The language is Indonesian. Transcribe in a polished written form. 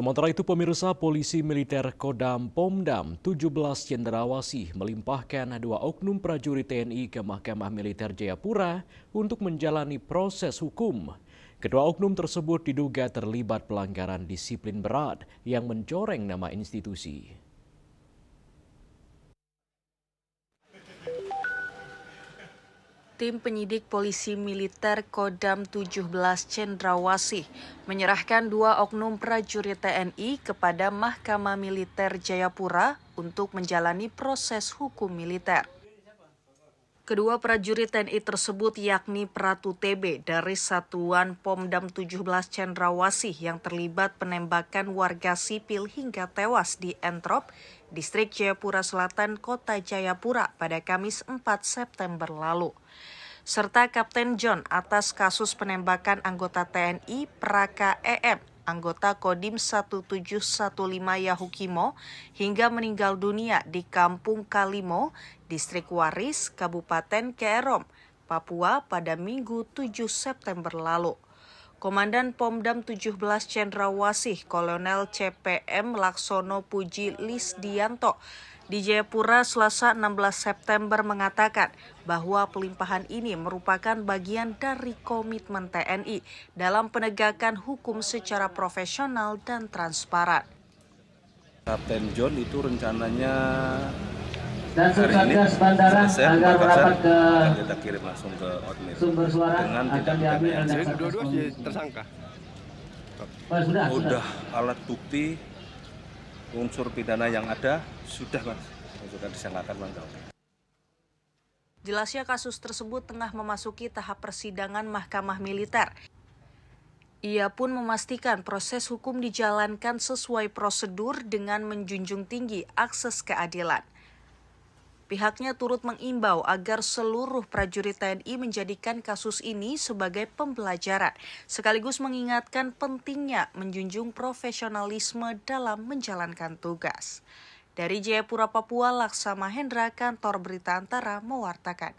Sementara itu pemirsa, polisi militer Kodam Pomdam 17 Cendrawasih melimpahkan 2 oknum prajurit TNI ke Mahkamah Militer Jayapura untuk menjalani proses hukum. Kedua oknum tersebut diduga terlibat pelanggaran disiplin berat yang mencoreng nama institusi. Tim penyidik polisi militer Kodam 17 Cendrawasih menyerahkan 2 oknum prajurit TNI kepada Mahkamah Militer Jayapura untuk menjalani proses hukum militer. Kedua prajurit TNI tersebut yakni Pratu TB dari Satuan Pomdam 17 Cendrawasih yang terlibat penembakan warga sipil hingga tewas di Entrop, Distrik Jayapura Selatan, Kota Jayapura pada Kamis 4 September lalu. Serta Kapten John atas kasus penembakan anggota TNI Praka EM, anggota Kodim 1715 Yahukimo, hingga meninggal dunia di Kampung Kalimo, Distrik Waris, Kabupaten Kerom, Papua pada Minggu 7 September lalu. Komandan Pomdam 17 Cendrawasih, Kolonel CPM Laksono Puji Lisdianto, di Jayapura Selasa 16 September mengatakan bahwa pelimpahan ini merupakan bagian dari komitmen TNI dalam penegakan hukum secara profesional dan transparan. Kapten John itu rencananya dan hari ini bandara agar merapat ke akan kita kirim langsung ke Otmir sumber suara dengan akan diambil oleh jadi dua-dua tersangka. sudah alat bukti unsur pidana yang ada sudah disangkakan mantap. Jelasnya kasus tersebut tengah memasuki tahap persidangan Mahkamah Militer. Ia pun memastikan proses hukum dijalankan sesuai prosedur dengan menjunjung tinggi akses keadilan. Pihaknya turut mengimbau agar seluruh prajurit TNI menjadikan kasus ini sebagai pembelajaran, sekaligus mengingatkan pentingnya menjunjung profesionalisme dalam menjalankan tugas. Dari Jayapura, Papua, Laksa Mahendra, Kantor Berita Antara mewartakan.